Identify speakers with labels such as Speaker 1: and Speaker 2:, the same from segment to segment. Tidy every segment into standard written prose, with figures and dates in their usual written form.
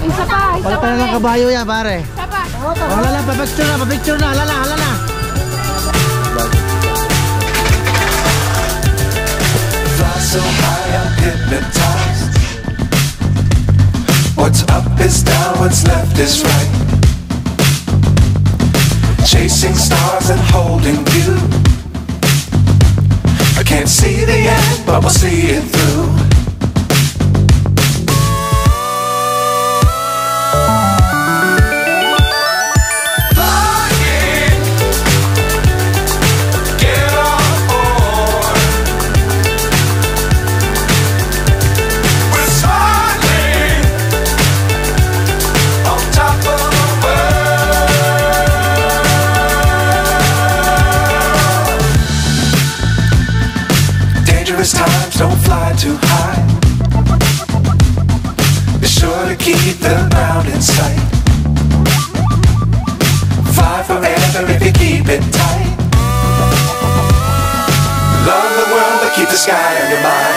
Speaker 1: Isa pa.
Speaker 2: Palitan ng kabayo yan, pare.
Speaker 1: Isa pa.
Speaker 2: Halala, pa-picture na, halala.
Speaker 3: Fly so high, I'm hypnotized. What's up is down, what's left is right. Chasing stars and holding you. I can't see the end, but we'll see it through. Times don't fly too high. Be sure to keep the ground in sight. Fly forever if you keep it tight. Love the world but keep the sky on your mind.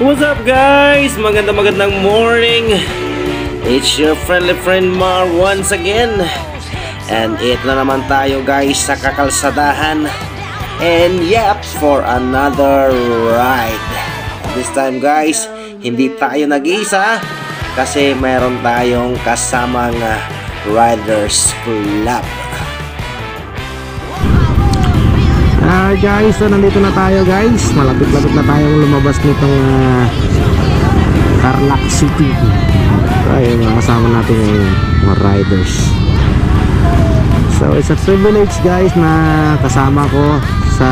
Speaker 2: What's up guys? Magandang morning. It's your friendly friend Mar once again. And ito na naman tayo guys sa kakalsadahan. And yep, for another ride. This time guys, hindi tayo nag-isa kasi meron tayong kasamang Riders Club. Guys, so nandito na tayo guys. Malapit-lapit na tayong lumabas nitong Tarlac City. Ayun, mga kasama natin yung mga riders. So it's a privilege guys na kasama ko sa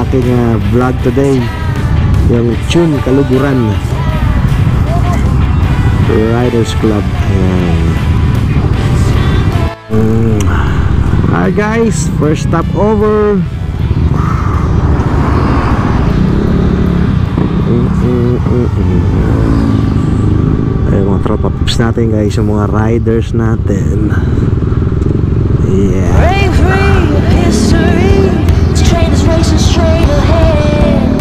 Speaker 2: aking vlog today, yung Chun Kaluguran Riders Club. Hi guys, first stop over. Ayun mga tropa pips natin guys, yung mga riders natin. Yeah.
Speaker 4: Bravery of history, this train is racing straight ahead.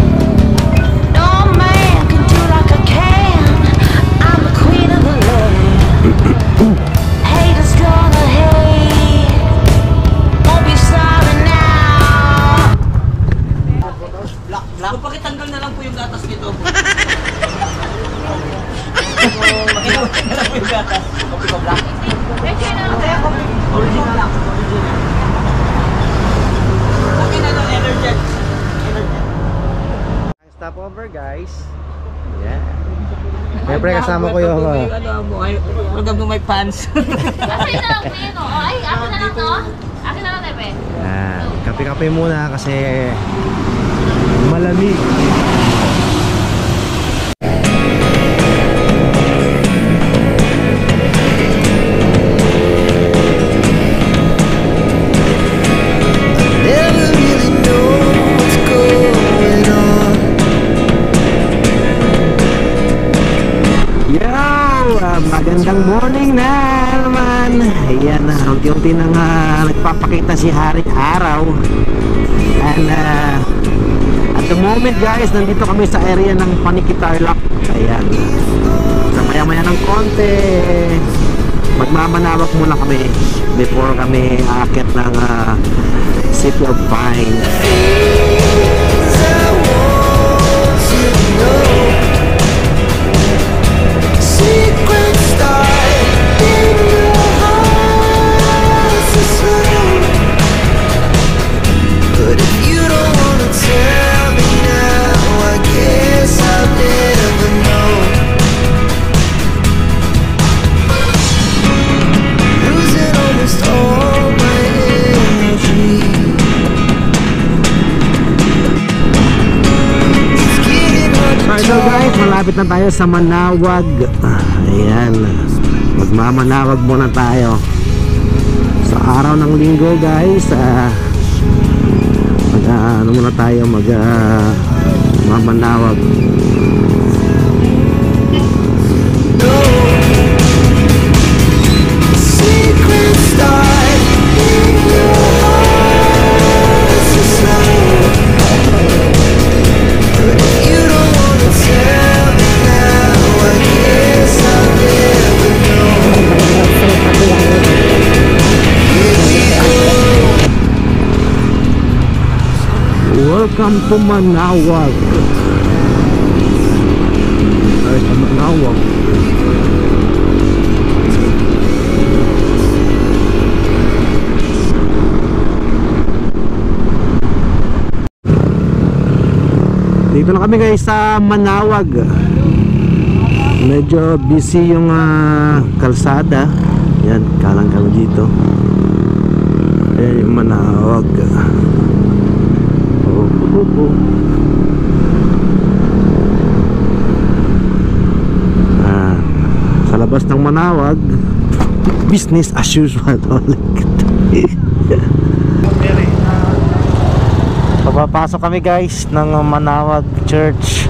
Speaker 4: No man can do like I can. I'm the queen of the land. Haters gonna hate, won't be sorry now.
Speaker 5: Black, pakitanggal na lang po yung gatas nito. Kopi ko black. Original lang. Okay na lang, energy.
Speaker 2: Stop over guys. Yeah. Siyempre kasama ko yung
Speaker 5: welcome to my pants.
Speaker 1: Kasi na lang yun, oh. Ay, ako na lang to. Akin na lang, Tepe.
Speaker 2: yan. Kape-kape muna kasi malamig. Magandang morning na naman. Ayan na, unti-unti nang nagpapakita si Haring Araw. And at the moment guys, nandito kami sa area ng Paniki Tarlac. Ayan, sa maya-maya ng konti magmamanawak muna kami. before kami aakyat ng City of Pine. So guys, malapit na tayo sa Manawag. Ayan, magmamanawag muna tayo sa araw ng linggo guys. Ano muna tayo, mamanawag. Welcome to Manawag. Ay, sa Manawag. Dito na kami guys sa Manawag. Medyo busy yung kalsada. Yan, kalang kami dito. Ayan yung Manawag. Sa labas ng Manawag, business as usual. Papapasok kami guys ng Manawag Church.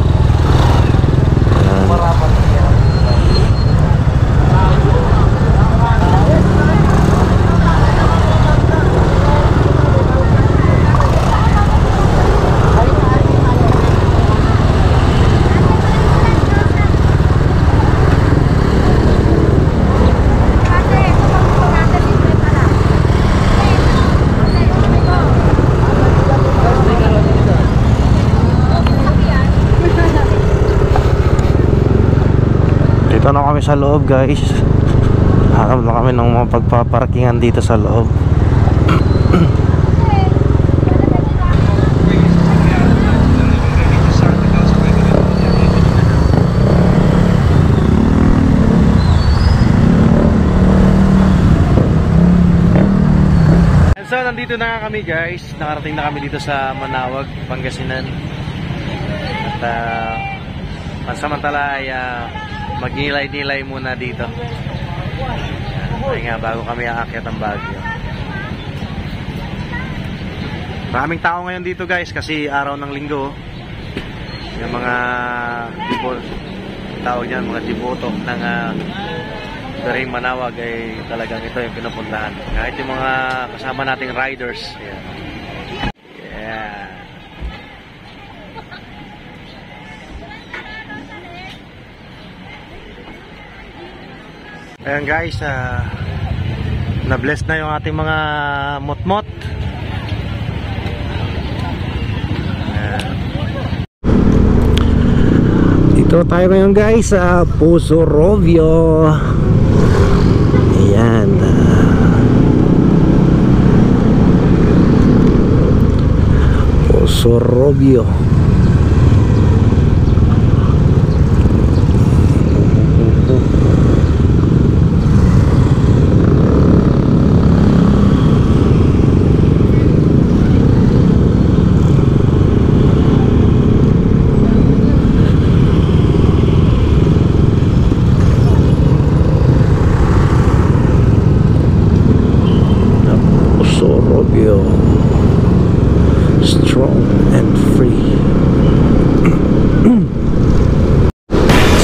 Speaker 2: Dito na kami sa loob guys. Hanap na kami ng mga pagpaparkingan dito sa loob. So nandito na kami guys. Nakarating na kami dito sa Manawag, Pangasinan. At pansamantala ay magnilay-nilay muna dito. Ay nga, bago kami aakyat ng Baguio. Maraming tao ngayon dito guys kasi araw ng linggo. Yung mga tao dyan, mga diboto ng Daring Manawag ay talagang ito yung pinupuntahan. Kahit yung mga kasama nating riders. Yeah. Ayan guys, na-bless na yung ating mga motmot. Dito tayo ngayon guys sa Puso Rovio. Ayan. Puso Rovio. Strong and free.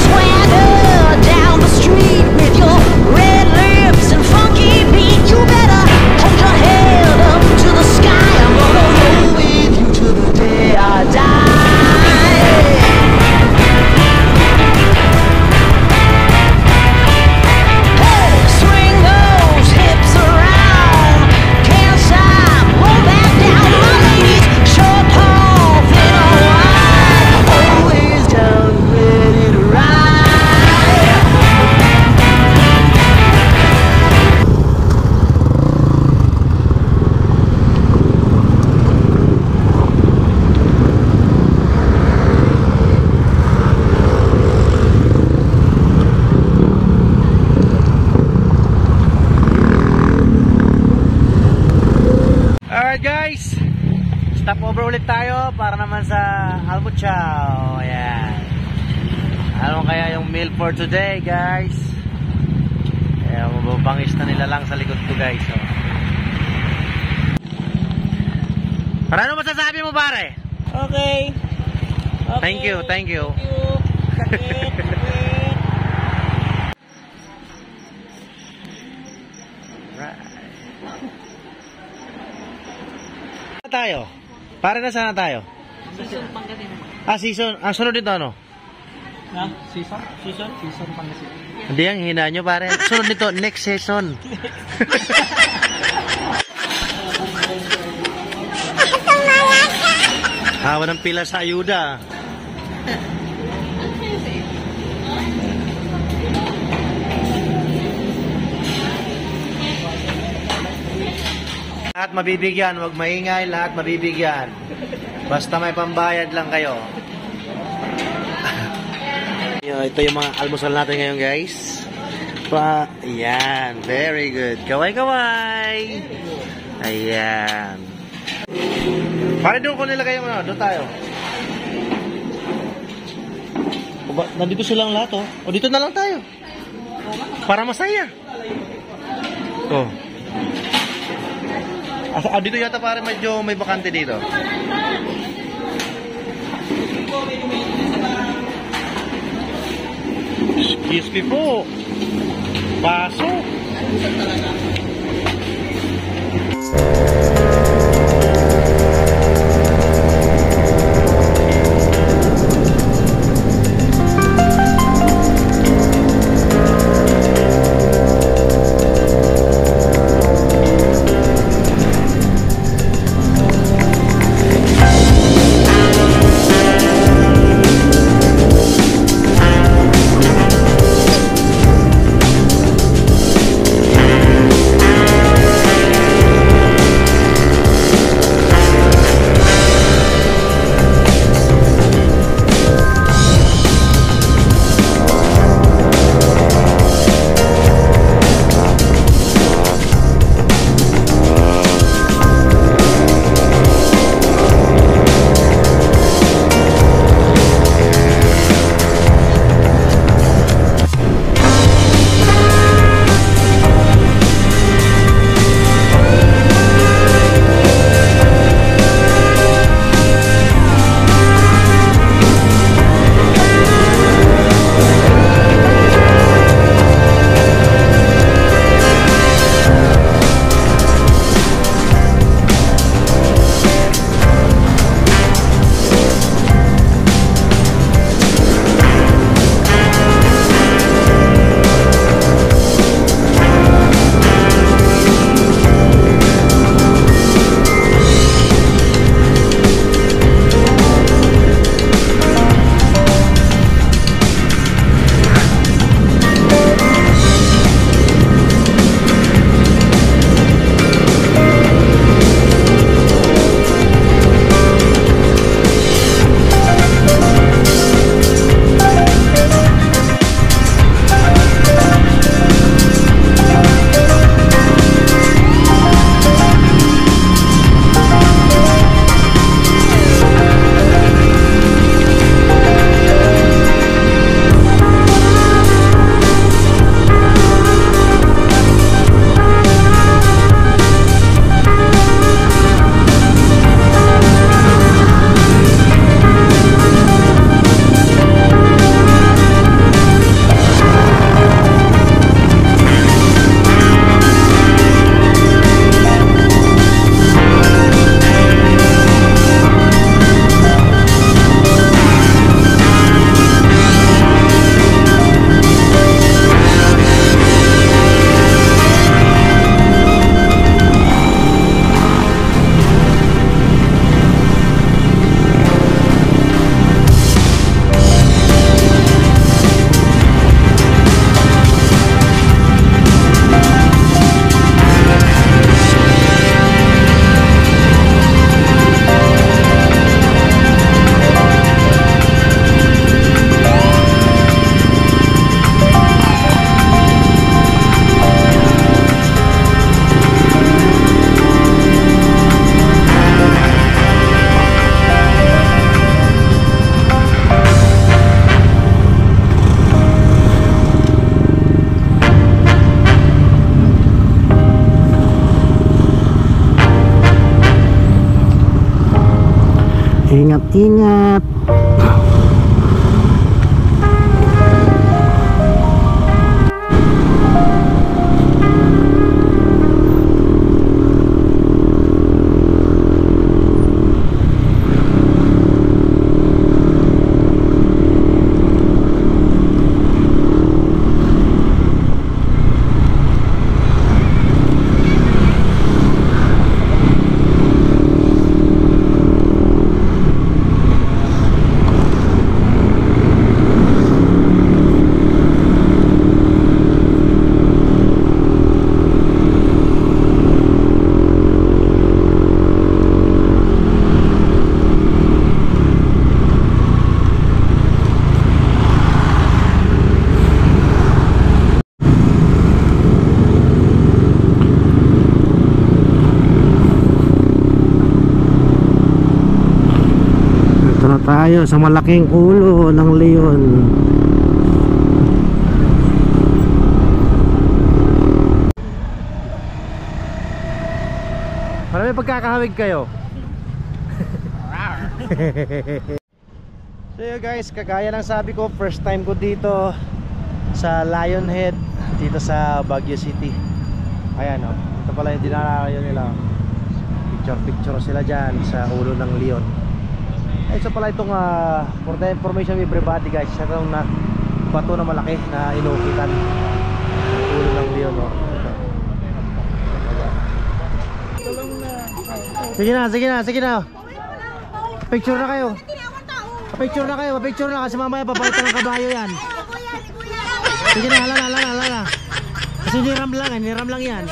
Speaker 4: Swagger down the street with your red lips and funky beat. You better hold your head up to the sky. I'm gonna roll with you till the day I die. Hey, swing those hips around.
Speaker 2: Alright guys, stop over ulit tayo para naman sa Almuchao. Ayan. Ano kaya yung meal for today guys? Ayan, mababangis na nila lang sa likod ko guys. Oh. Ano masasabi mo pare?
Speaker 5: Okay.
Speaker 2: Thank you, thank you.
Speaker 5: Sakit.
Speaker 2: Tayo. Pare na sana tayo?
Speaker 5: Season Pangasinan.
Speaker 2: Season. Ang sunod dito ano?
Speaker 5: Ha? Season? Season Pangasinan.
Speaker 2: Hindi ang hina nyo pare. Sunod nito, next season. Hawa ng pila sa ayuda. Lahat mabibigyan, huwag maingay, lahat mabibigyan. Basta may pambayad lang kayo. Ito yung mga almusal natin ngayon guys. Ayan, very good. Kaway-kaway. Ayan. Pare doon ko nilagay yung ano, doon tayo. Nandito silang lahat oh. O dito na lang tayo. Para masaya. Oh. Dito yata pare medyo may bakante dito. Excuse me po. Baso. Ingat, ingat. Tayo sa malaking ulo ng leon. Para may pagkakahawig kayo. So yun guys, kagaya ng sabi ko, first time ko dito sa Lionhead, dito sa Baguio City. Ayan o, ito pala yung dinarayo nila. Picture sila dyan sa ulo ng leon. Ito pala itong for the information of everybody guys, ito na bato na malaki na inukitan ang ulo ng leon, no? Sige na picture na kayo, picture na kasi mamaya papalitan ng kabayo yan. Sige na, hala kasi niram lang yan.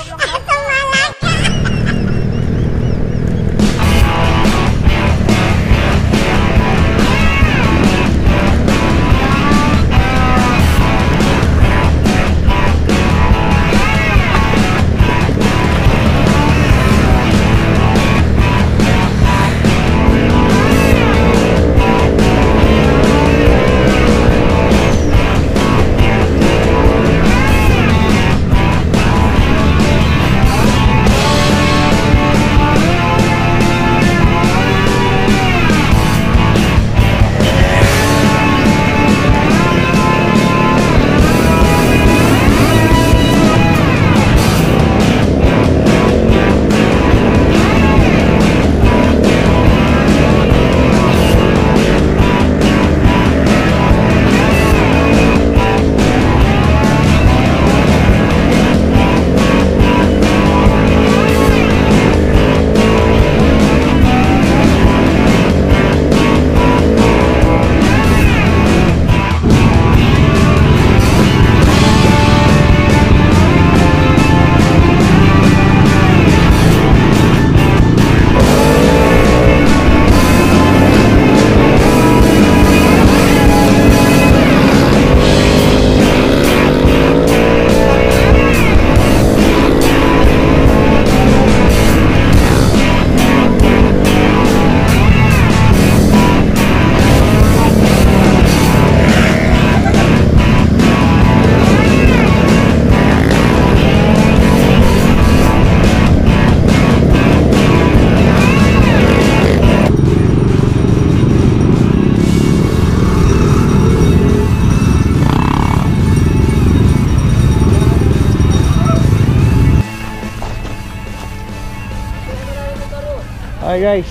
Speaker 2: Hi guys,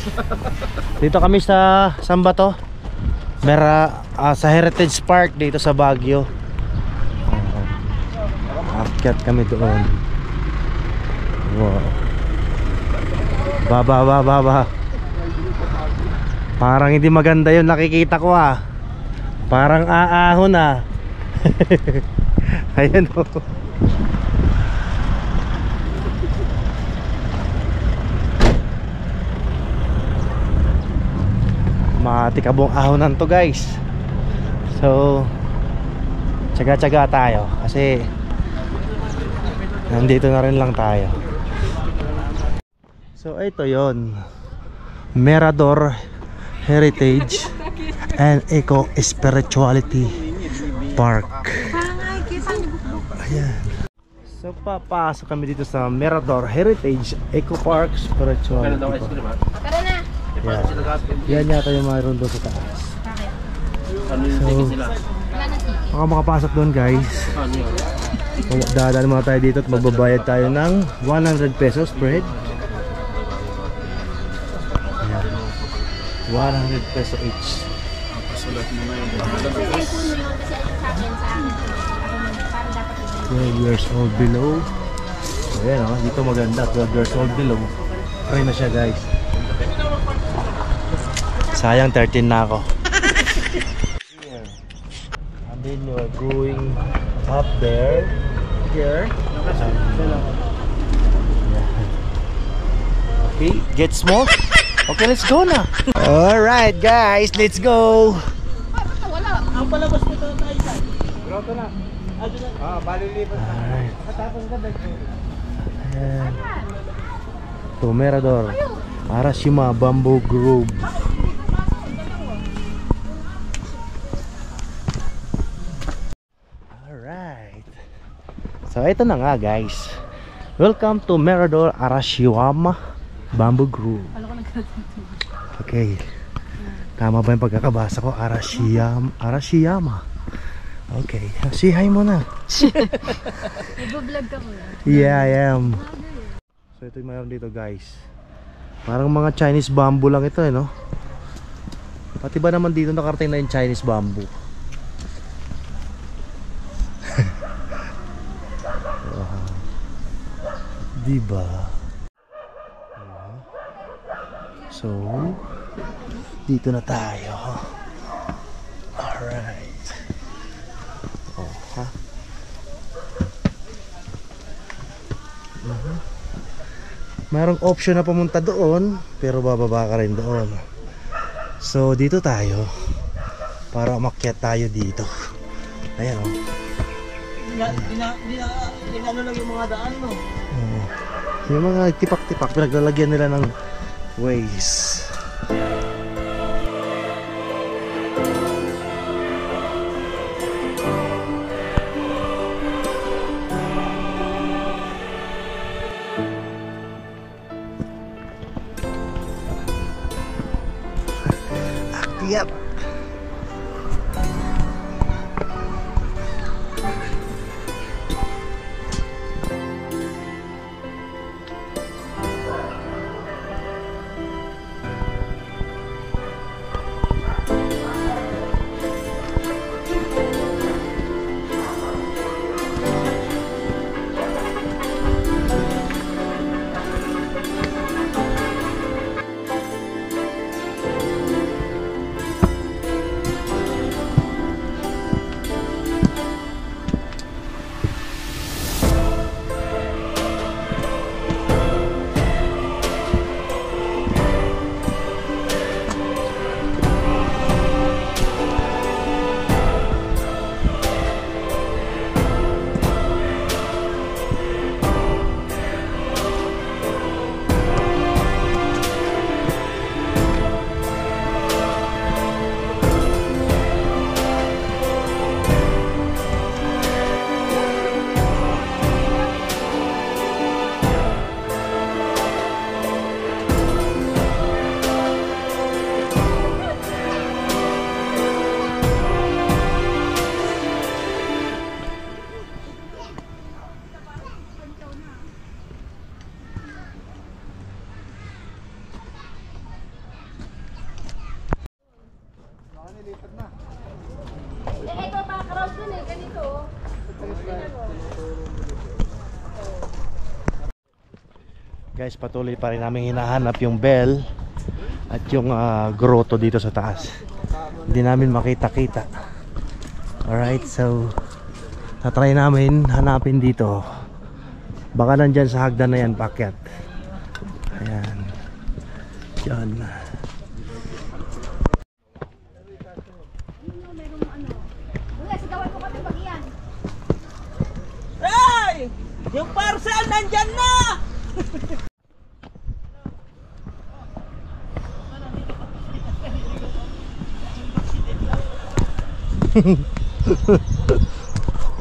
Speaker 2: dito kami sa saan ba to? Sa Heritage Park dito sa Baguio. Akyat kami doon. Wow. Baba. Parang hindi maganda yung nakikita ko ah. Parang aahon ah. Ayan o. Matikabong ahonan to guys. So tsaga-tsaga tayo kasi nandito na rin lang tayo. So ito yon, Mirador Heritage and Eco Spirituality Park. Ayan. So papasok kami dito sa Mirador Heritage Eco Park Spirituality Park. Yan yata yung mayroon doon sa taas.
Speaker 1: Wala nang ticket.
Speaker 2: Baka makapasok doon guys. Dadaan muna tayo dito at magbabayad tayo ng 100 pesos per head. Ayan. 100 pesos each.
Speaker 1: Kasi po yun kasi sa akin. Parang dapat
Speaker 2: 12 years old below. So ayan o, dito maganda. 12 years old below. Try na siya guys. Sayang 13 na ako. And then you are going up there. Here. Okay, get small. Okay, let's go na. Alright guys, let's go.
Speaker 5: Ang palabas nito tayo sa. Grotto na.
Speaker 2: Alright. Ayan. To Mirador Arashiyama Bamboo Grove. Alright. So ito na nga guys. Welcome to Mirador Arashiyama Bamboo Grove. Okay. Tama ba yung pagkakabasa ko? Arashiyama. Okay. Say hi muna.
Speaker 1: Nag-vlog ka mo.
Speaker 2: Yeah, I am. So ito yung mayroon dito guys. Parang mga Chinese bamboo lang ito no? Pati ba naman dito nakarating na yung Chinese bamboo? Wow. Diba? So dito na tayo. Alright. Oh, ha? Mayroong option na pumunta doon, pero bababa ka rin doon. So dito tayo para umakyat tayo dito. Ayan o.
Speaker 5: Ano lang yung mga daan mo.
Speaker 2: Yung mga tipak-tipak pinaglalagyan nila ng ways. Yep.
Speaker 1: Ito pa, cross dun eh, ganito.
Speaker 2: Guys, patuloy pa rin namin hinahanap yung bell at yung grotto dito sa taas. Hindi namin makita-kita. Alright, so tatry namin hanapin dito. Baka nandyan sa hagdan na yan, paakyat. Ayan. Diyan.
Speaker 5: Hey! Yung parcel nandyan na!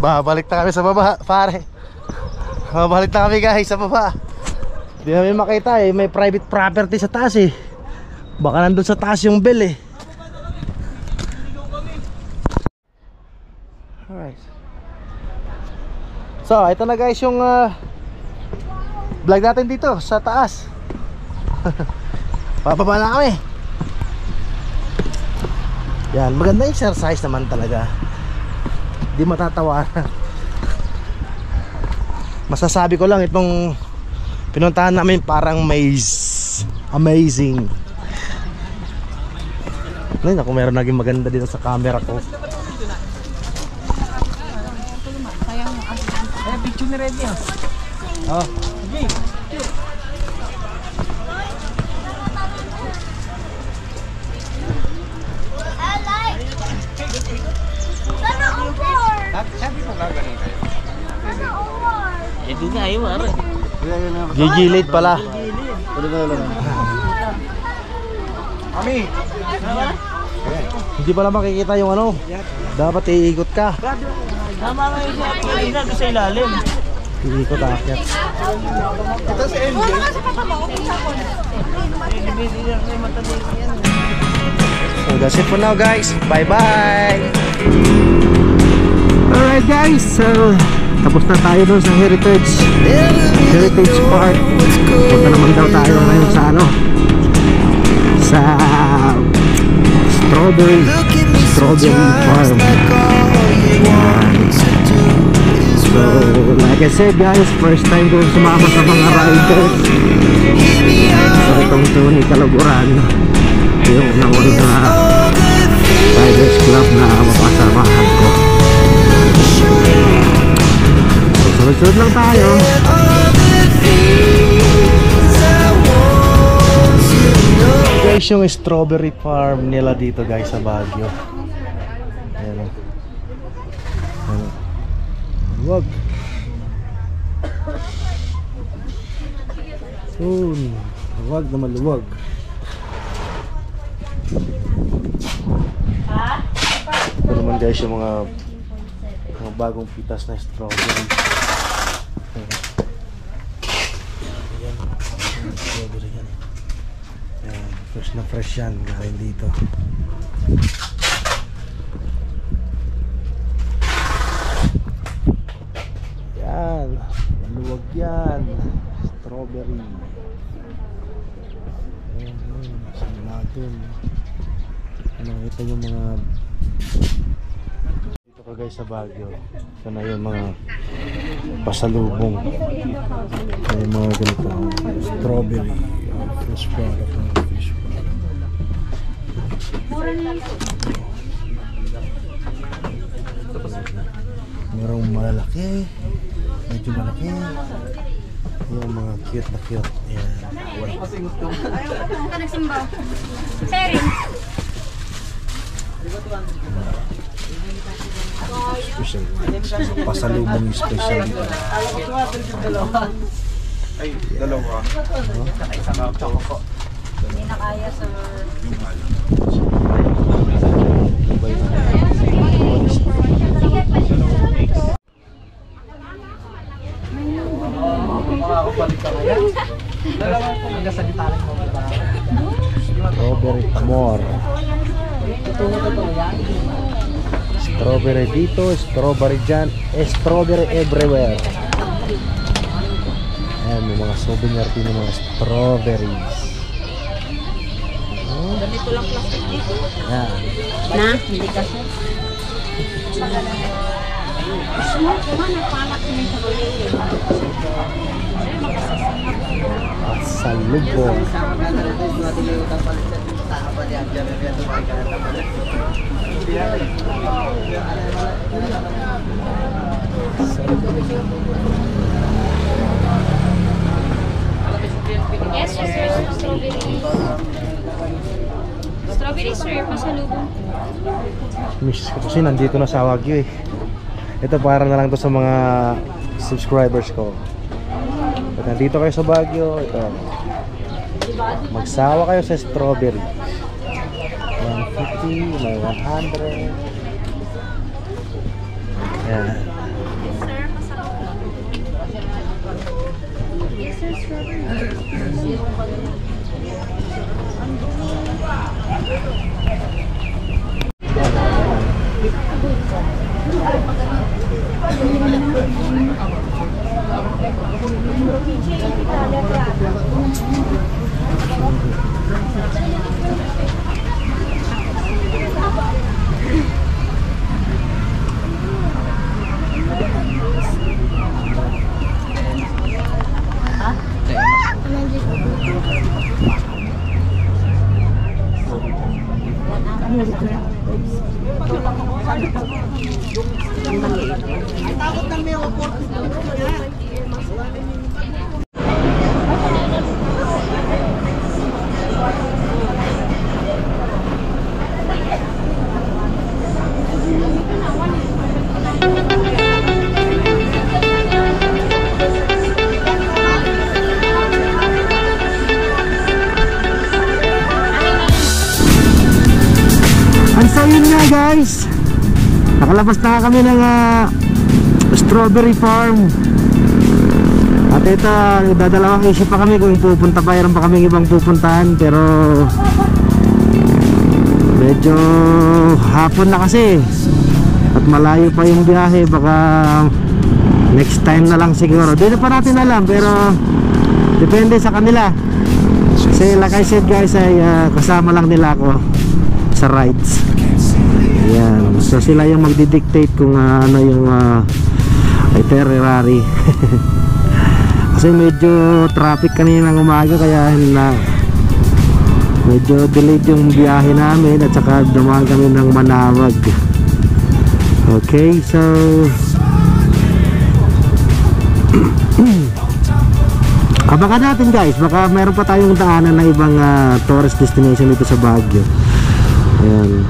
Speaker 2: Babalik na kami sa baba, pare. Babalik na kami guys sa baba. Hindi namin makita eh, may private property sa taas eh. Baka nandun sa taas yung bell eh. Alright. So, ito na guys yung vlog natin dito sa taas. Pababa na kami. Yan, maganda exercise naman talaga. Di matatawaran. Masasabi ko lang itong pinuntahan namin parang maze. Amazing. Ay, naku, meron naging maganda dito sa camera ko.
Speaker 5: Picture ni Reddy ah.
Speaker 2: Oh.
Speaker 1: Sana over!
Speaker 5: Sabi ko nga ganun kayo.
Speaker 1: Sana over!
Speaker 5: Ito nga yun, mare.
Speaker 2: Gigilid pala.
Speaker 5: Kami.
Speaker 2: Hindi pala makikita yung ano. Dapat iikot ka.
Speaker 5: Tama nga yun siya. Pwede sa ilalim.
Speaker 2: Iikot aakyat.
Speaker 5: Ito si MJ. Hindi lang kayo matalik yan.
Speaker 2: So that's it for now guys. Bye bye. Alright guys, so tapos na tayo dun sa Heritage Park. Punta naman daw tayo ngayon sa ano, sa Strawberry Farm. So like I said guys, first time ko sumama sa mga riders. So itong Tony Calaburan yung nauna na Riders Club na mapasamahan ko. So sunod-sunod lang tayo. Guys, yung strawberry farm nila dito guys sa Baguio. Ayan o. Ayan o. Luwag. Luwag na maluwag. Ito naman guys yung mga bagong pitas na strawberry. Ayan. Strawberry yan. Ayan. Fresh na fresh yan. Galing dito. Yan. Maluwag yan. Strawberry. Ayan. Saan natin. Ito yung mga dito ka guys sa Baguio. Ito na yung mga pasalubong. Ito yung mga ganito strawberry, fish product, fish product. Merong malalaki, medyo malaki. Yung mga cute na cute. Ayan.
Speaker 1: Ayaw ka nagsimba. Seri.
Speaker 2: Special. Pasalubong special.
Speaker 5: Ay, dalawa. Isang ako.
Speaker 1: Hindi na kaya sa...
Speaker 2: Strawberry Tamor. Strawberry dito, strawberry dyan, strawberry everywhere. Ayan, may mga souvenir din ng mga strawberries.
Speaker 1: Ganito lang plastic dito.
Speaker 2: Ayan.
Speaker 1: Na? Hindi kasi. Smoke naman, nagpalat ko yung sabayin.
Speaker 2: At salubong.
Speaker 1: Yes, yes, sir. Strawberry. Strawberry, sir. Pasalubong.
Speaker 2: Miss ko kasi nandito na sa Wagyu eh. Ito para na lang to sa mga subscribers ko. Pag nandito kayo sa Baguio, ito. Magsawa kayo sa strawberry. 150, may 100. Ayan.
Speaker 1: Sir, pasalubong. Yes, sir. Strawberry.
Speaker 2: And so yun nga guys, nakalabas na kami ng strawberry farm. At ito, dadalawang isip pa kami kung pupunta pa, mayroon pa kami ibang pupuntahan, pero medyo hapon na kasi at malayo pa yung biyahe. Baka next time na lang siguro, dito pa natin alam, pero depende sa kanila. Kasi like I said guys, ay kasama lang nila ako sa rides. Ayan, so sila yung magdidictate kung ano yung itinerary. Kasi medyo traffic kanina ng umaga, kaya medyo delayed yung biyahe namin at saka dumaan kami ng Manawag. Okay, so abangan natin guys, baka meron pa tayong daanan na ibang tourist destination dito sa Baguio. Ayan.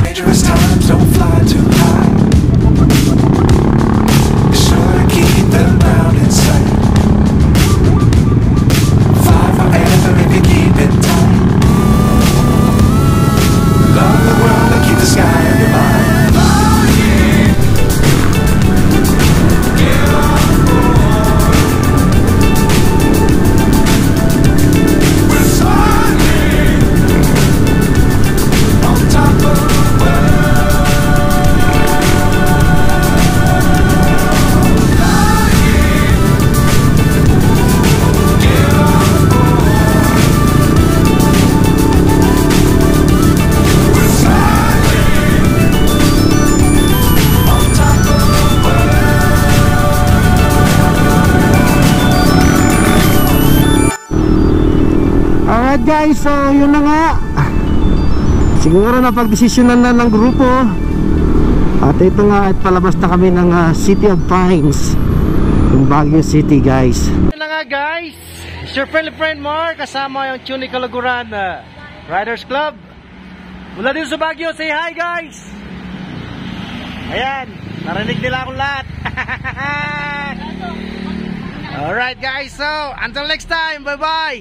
Speaker 3: Dangerous times, don't fly too high. Be sure to keep the ground in sight. Fly forever if you keep it tight. Love the world and keep the sky on your mind. We're soaring on top of the world.
Speaker 2: Alright guys, so yun na nga, siguro napagdesisyonan na ng grupo. At ito nga, at palabas na kami ng City of Pines, yung Baguio City guys. Yun na nga guys, it's your friendly friend Mark, kasama yung Tuni Calaguran Riders Club mula dito sa Baguio. Say hi guys. Ayan, narinig nila akong lahat. Alright guys, so until next time, bye bye.